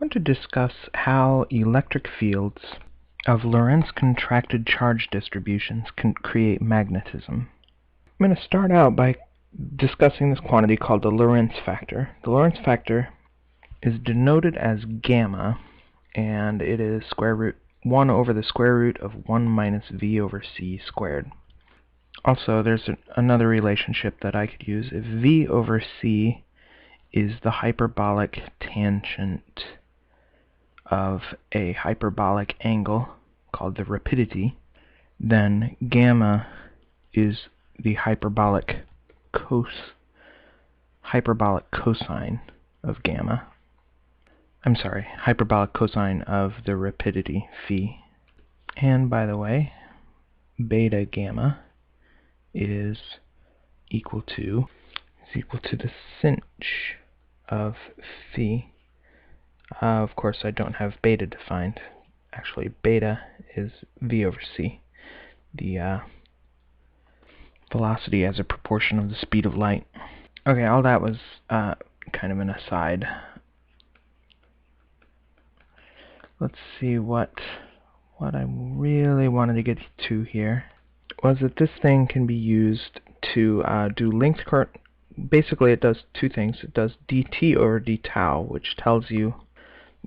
want to discuss how electric fields of Lorentz contracted charge distributions can create magnetism. I'm going to start out by discussing this quantity called the Lorentz factor. The Lorentz factor is denoted as gamma, and it is 1 over the square root of 1 minus v over c squared. Also, there's another relationship that I could use. If v over c is the hyperbolic tangent of a hyperbolic angle called the rapidity, then gamma is the hyperbolic cosine of gamma. Hyperbolic cosine of the rapidity phi. And by the way, beta gamma is equal to the sinh of phi. Of course, I don't have beta defined. Actually, beta is v over c, the velocity as a proportion of the speed of light. Okay, all that was kind of an aside. Let's see what I really wanted to get to here was that this thing can be used to do length current. Basically, it does two things. It does dt over d tau, which tells you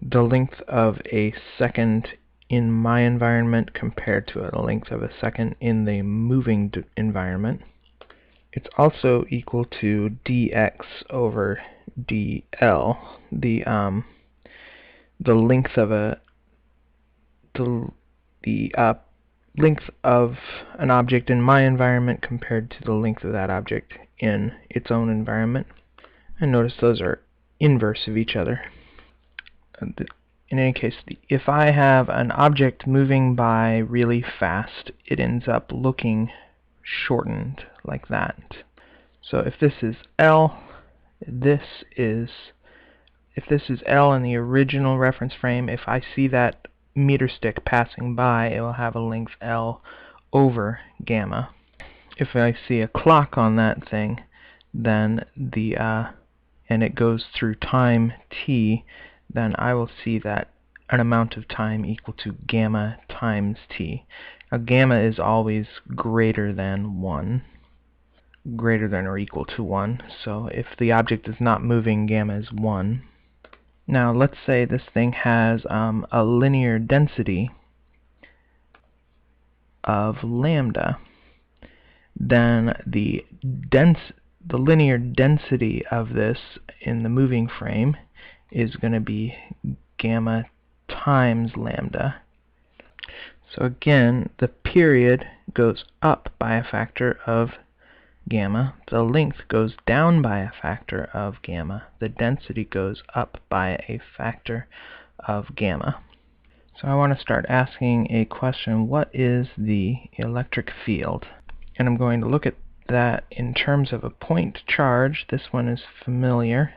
the length of a second in my environment compared to the length of a second in the moving environment. It's also equal to dx over dl, the length of length of an object in my environment compared to the length of that object in its own environment. And notice those are inverse of each other. In any case, if I have an object moving by really fast, it ends up looking shortened like that. So if this is L, if this is L in the original reference frame, if I see that meter stick passing by, it will have a length L over gamma. If I see a clock on that thing, then and it goes through time t, then I will see that an amount of time equal to gamma times t. Now, gamma is always greater than 1, greater than or equal to 1. So if the object is not moving, gamma is 1. Now let's say this thing has a linear density of lambda. Then the linear density of this in the moving frame is going to be gamma times lambda. So again, the period goes up by a factor of gamma, the length goes down by a factor of gamma, the density goes up by a factor of gamma. So I want to start asking a question: what is the electric field? And I'm going to look at that in terms of a point charge. This one is familiar.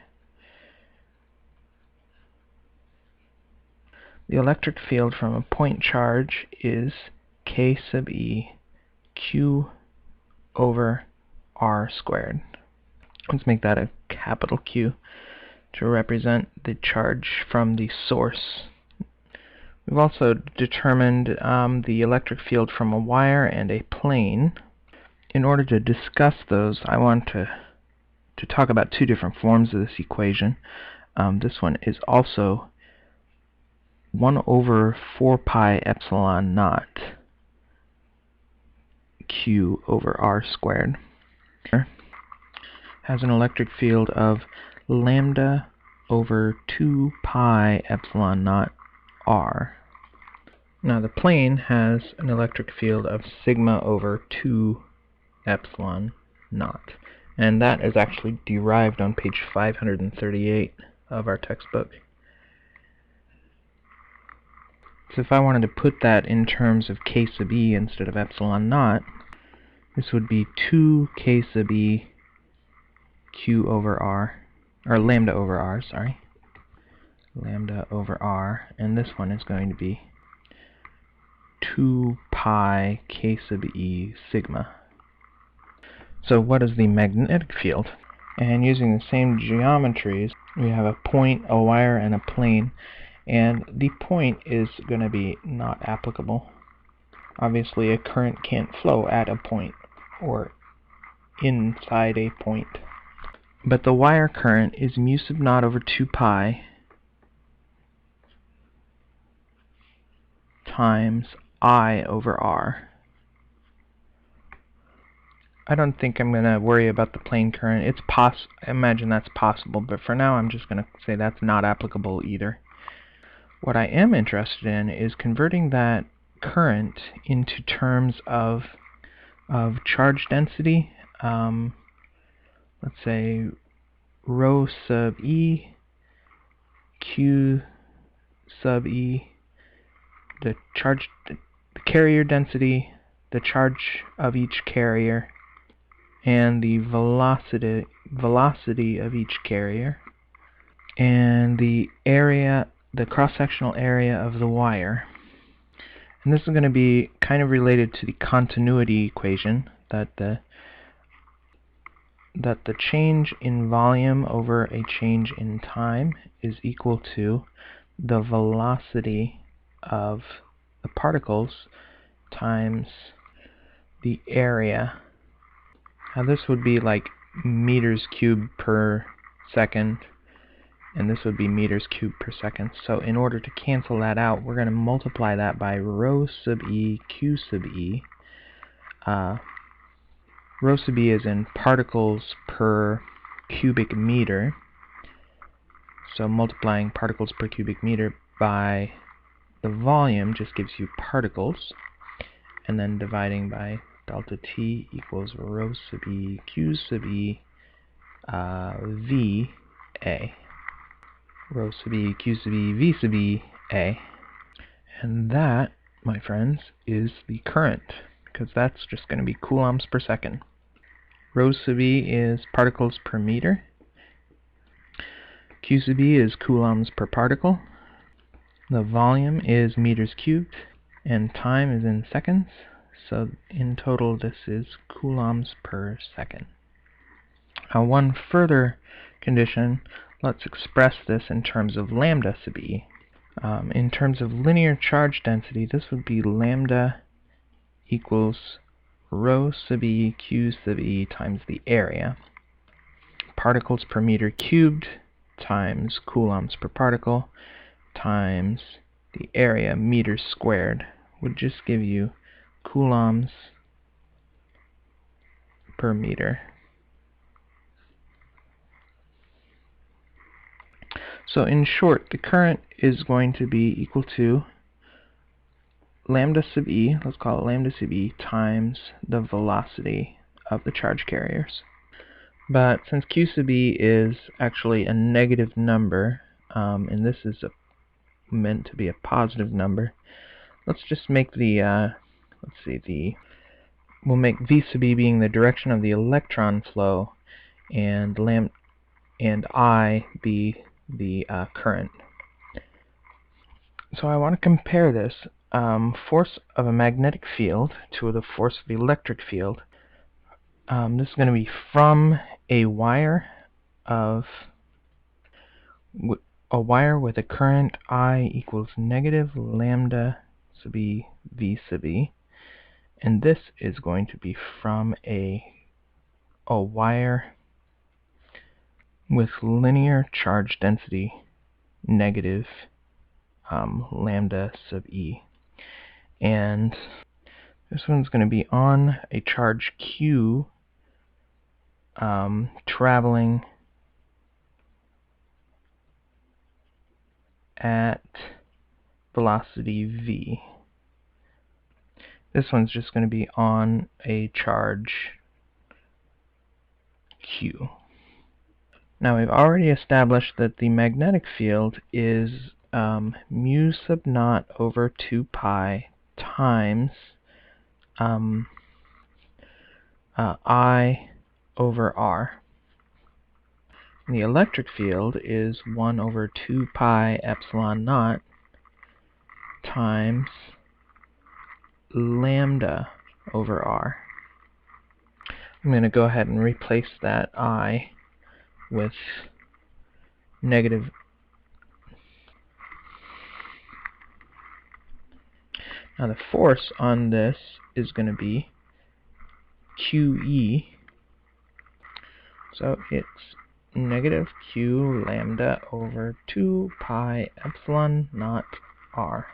The electric field from a point charge is K sub E Q over R squared. Let's make that a capital Q to represent the charge from the source. We've also determined the electric field from a wire and a plane. In order to discuss those, I want to talk about two different forms of this equation. This one is also 1 over 4 pi epsilon naught Q over R squared. Has an electric field of lambda over 2 pi epsilon naught R. Now the plane has an electric field of sigma over 2 epsilon naught, and that is actually derived on page 538 of our textbook. So if I wanted to put that in terms of K sub E instead of epsilon naught, this would be 2 K sub E Q over R, or lambda over R, sorry. Lambda over R, and this one is going to be 2 pi K sub E sigma. So what is the magnetic field? And using the same geometries, we have a point, a wire, and a plane. And the point is going to be not applicable. Obviously, a current can't flow at a point or inside a point. But the wire current is mu sub naught over 2 pi times I over R. I don't think I'm going to worry about the plane current. I imagine that's possible, but for now I'm just going to say that's not applicable either. What I am interested in is converting that current into terms of charge density. Let's say rho sub E, Q sub E, the carrier density, the charge of each carrier, and the velocity of each carrier, and the cross-sectional area of the wire. And this is going to be kind of related to the continuity equation, that the change in volume over a change in time is equal to the velocity of the particles times the area. Now this would be like meters cubed per second, and this would be meters cubed per second. So in order to cancel that out, we're going to multiply that by rho sub E Q sub E. Rho sub E is in particles per cubic meter. So multiplying particles per cubic meter by the volume just gives you particles, and then dividing by delta T equals rho sub E Q sub E V A. Rho sub E Q sub E V sub E A. And that, my friends, is the current, because that's just going to be coulombs per second. Rho sub E is particles per meter. Q sub E is coulombs per particle. The volume is meters cubed, and time is in seconds. So in total, this is coulombs per second. Now, one further condition, let's express this in terms of lambda sub E. In terms of linear charge density, this would be lambda equals rho sub E Q sub E times the area. Particles per meter cubed times coulombs per particle times the area, meters squared, would just give you coulombs per meter. So in short, the current is going to be equal to lambda sub E, let's call it lambda sub E, times the velocity of the charge carriers. But since Q sub E is actually a negative number, and this is meant to be a positive number, let's just make we'll make V sub E being the direction of the electron flow, and I be the current. So I want to compare this force of a magnetic field to the force of the electric field. This is going to be from a wire with a current I equals negative lambda sub E V sub E, and this is going to be from a wire with linear charge density negative lambda sub E, and this one's going to be on a charge Q traveling at velocity V. This one's just going to be on a charge Q. Now we've already established that the magnetic field is mu sub naught over 2 pi times I over R. And the electric field is 1 over 2 pi epsilon naught times lambda over R. I'm going to go ahead and replace that I with negative Now the force on this is going to be QE, so it's negative Q lambda over 2 pi epsilon naught R.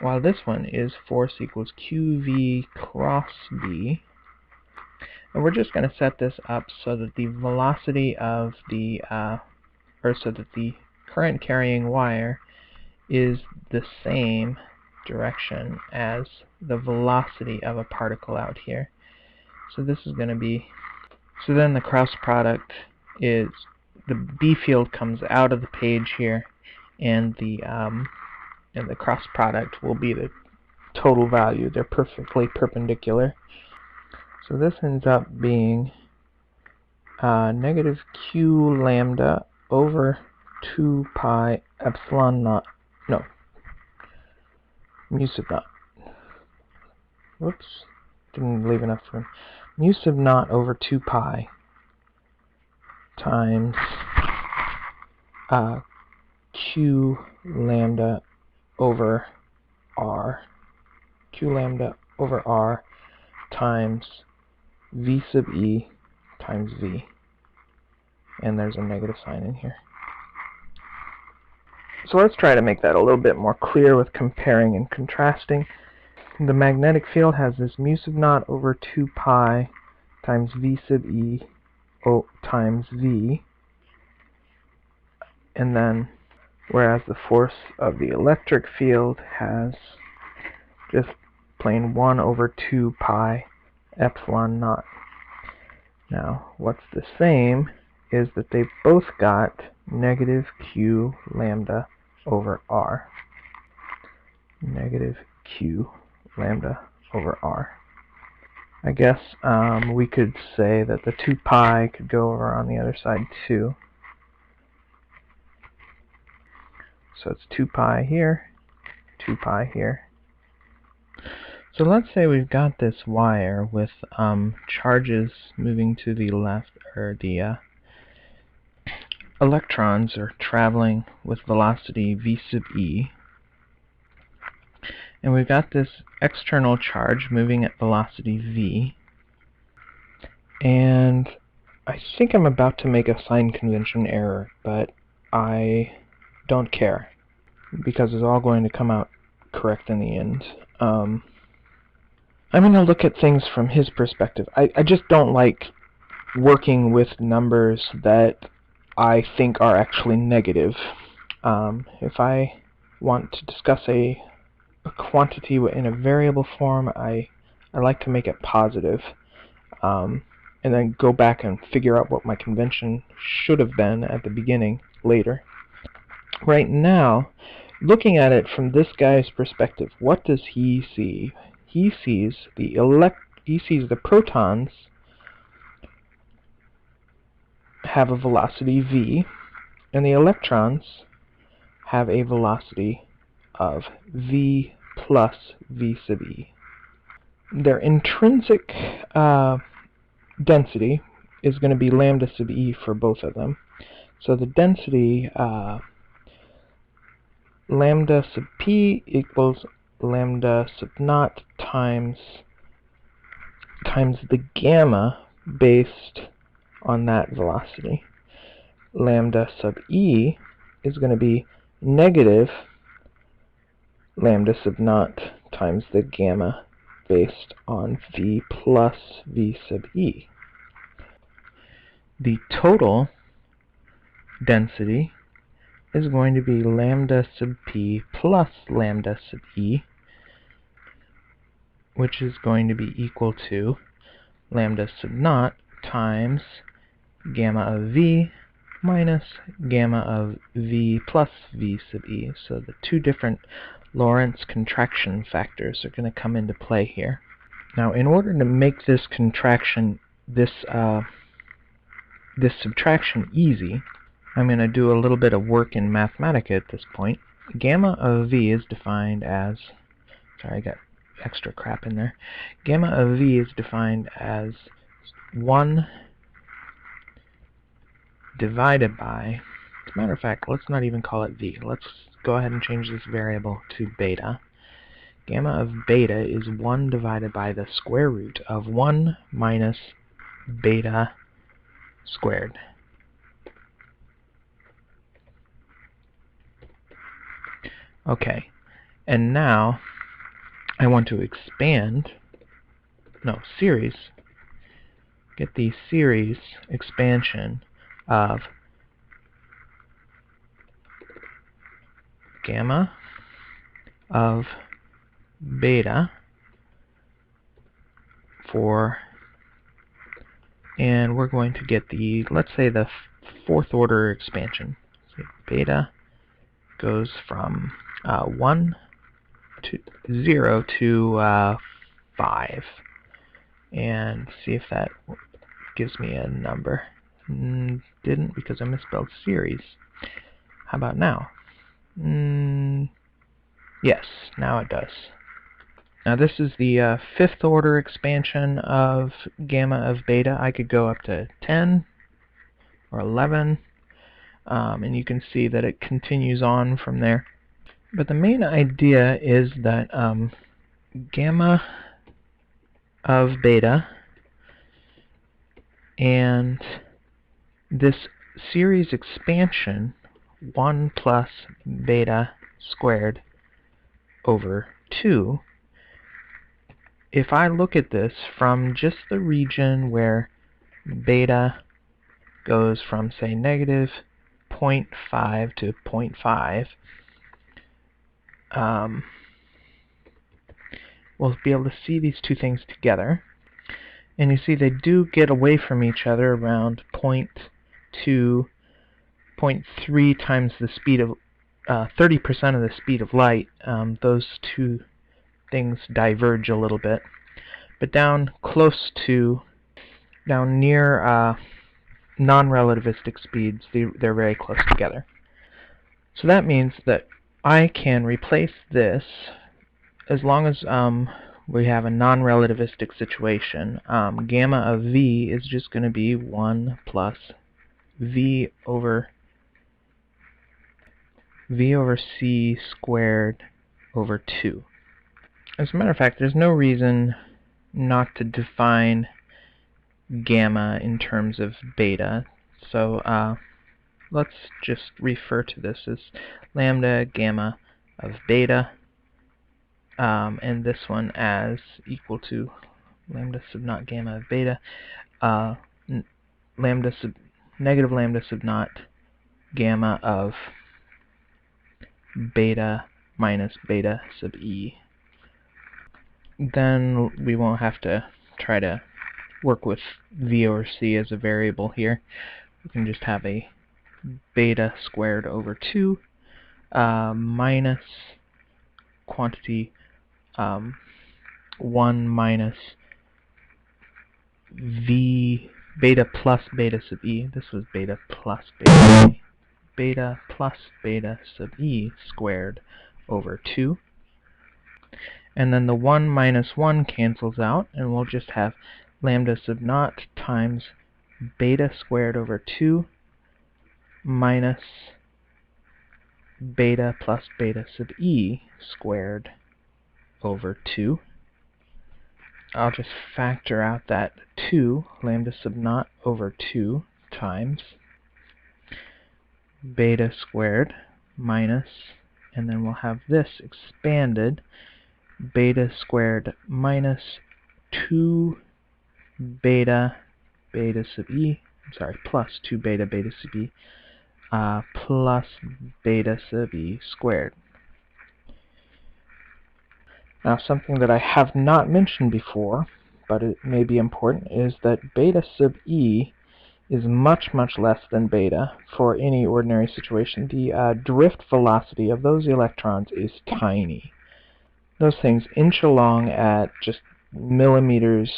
While this one is force equals QV cross B. And we're just going to set this up so that the velocity of the, so that the current carrying wire is the same direction as the velocity of a particle out here. So this is going to be, so then the cross product is, the B field comes out of the page here, and the cross product will be the total value. They're perfectly perpendicular. So this ends up being negative Q lambda over 2 pi epsilon naught, no, mu sub naught. Whoops, didn't leave enough room. Mu sub naught over 2 pi times Q lambda over R. Q lambda over R times V sub E times V. And there's a negative sign in here. So let's try to make that a little bit more clear with comparing and contrasting. The magnetic field has this mu sub naught over 2 pi times V sub E times V. And then, whereas the force of the electric field has just plain 1 over 2 pi epsilon naught. Now, what's the same is that they both got negative Q lambda over R. Negative Q lambda over R. I guess we could say that the 2 pi could go over on the other side too. So it's 2 pi here, 2 pi here. So let's say we've got this wire with charges moving to the left, or the electrons are traveling with velocity v sub e. And we've got this external charge moving at velocity v. And I think I'm about to make a sign convention error, but I don't care, because it's all going to come out correct in the end. I'm going to look at things from his perspective. I just don't like working with numbers that I think are actually negative. If I want to discuss a quantity in a variable form, I like to make it positive, and then go back and figure out what my convention should have been at the beginning later. Right now, looking at it from this guy's perspective, what does he see? He sees the protons have a velocity v, and the electrons have a velocity of v plus v sub e. Their intrinsic density is going to be lambda sub e for both of them. So the density lambda sub p equals lambda sub naught times the gamma based on that velocity. Lambda sub e is going to be negative lambda sub naught times the gamma based on v plus v sub e. The total density is going to be lambda sub p plus lambda sub e, which is going to be equal to lambda sub naught times gamma of v minus gamma of v plus v sub e. So the two different Lorentz contraction factors are going to come into play here. Now, in order to make this contraction, this subtraction easy, I'm going to do a little bit of work in Mathematica at this point. Gamma of v is defined as, sorry, I got extra crap in there. Gamma of v is defined as 1 divided by, as a matter of fact, let's not even call it v. Let's go ahead and change this variable to beta. Gamma of beta is 1 divided by the square root of 1 minus beta squared. Okay, and now I want to get the series expansion of gamma of beta and we're going to get the, let's say, the fourth order expansion. So beta goes from 1 to 0 to 5, and see if that gives me a number. Didn't, because I misspelled series. How about now? Yes, now it does. Now this is the fifth order expansion of gamma of beta. I could go up to 10 or 11, and you can see that it continues on from there. But the main idea is that gamma of beta and this series expansion, 1 plus beta squared over 2, if I look at this from just the region where beta goes from, say, negative 0.5 to 0.5, we'll be able to see these two things together. And you see they do get away from each other around 0.2, 0.3 times the speed of 30% of the speed of light. Those two things diverge a little bit, but down near non-relativistic speeds, they're very close together. So that means that I can replace this, as long as we have a non-relativistic situation. Gamma of V is just going to be 1 plus V over C squared over 2. As a matter of fact, there's no reason not to define gamma in terms of beta. So let's just refer to this as lambda gamma of beta, and this one as equal to lambda sub naught gamma of beta, negative lambda sub naught gamma of beta minus beta sub e. Then we won't have to try to work with V over C as a variable here. We can just have a beta squared over 2 minus quantity 1 minus V beta plus beta sub e. This was beta plus beta sub e. Beta plus beta sub e squared over 2. And then the 1 minus 1 cancels out, and we'll just have lambda sub naught times beta squared over 2 minus beta plus beta sub e squared over 2. I'll just factor out that 2, lambda sub naught over 2 times beta squared minus, and then we'll have this expanded, beta squared minus 2 beta sub e, plus 2 beta sub e, plus beta sub e squared. Now, something that I have not mentioned before, but it may be important, is that beta sub e is much, much less than beta for any ordinary situation. The drift velocity of those electrons is tiny. Those things inch along at just millimeters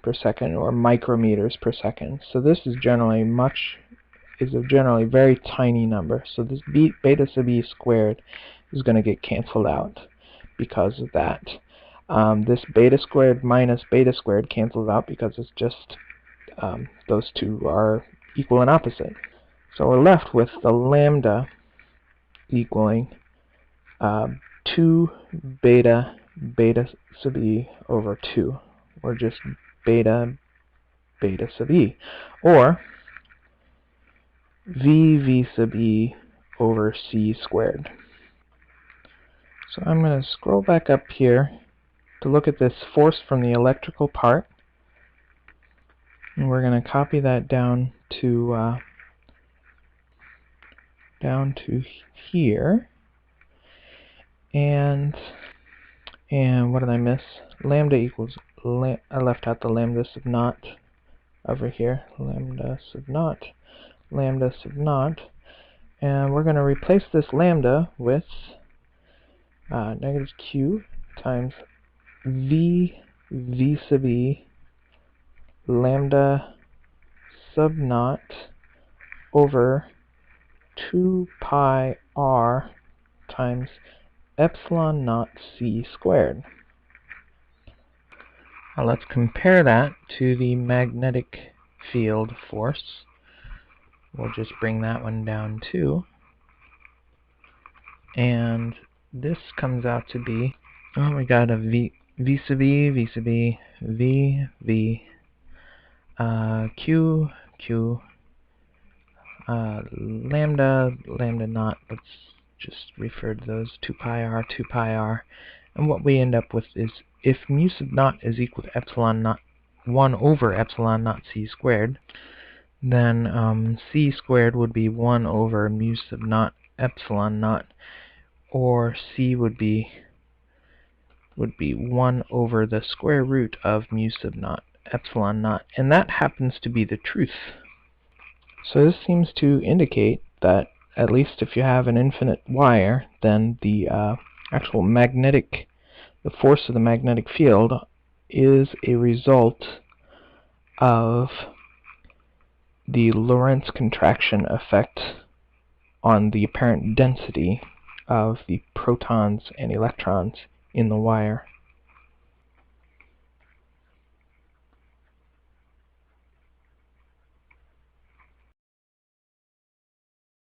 per second or micrometers per second. So this is generally a generally very tiny number. So this beta sub e squared is going to get canceled out because of that. This beta squared minus beta squared cancels out because it's just those two are equal and opposite. So we're left with the lambda equaling 2 beta beta sub e over 2, or just beta sub e, or v sub e over c squared. So I'm going to scroll back up here to look at this force from the electrical part, and we're going to copy that down to here, and what did I miss? Lambda equals, I left out the lambda sub naught over here, lambda sub naught, and we're going to replace this lambda with negative q times v sub e lambda sub naught over 2 pi r times epsilon naught c squared. Now let's compare that to the magnetic field force. We'll just bring that one down too. And this comes out to be, oh, we got a v sub e, q, lambda naught. Let's just refer to those 2 pi r. And what we end up with is, if mu sub naught is equal to epsilon naught 1 over epsilon naught c squared, then c squared would be 1 over mu sub naught epsilon naught, or c would be 1 over the square root of mu sub naught epsilon naught, and that happens to be the truth. So this seems to indicate that, at least if you have an infinite wire, then the actual the force of the magnetic field is a result of the Lorentz contraction effect on the apparent density of the protons and electrons in the wire.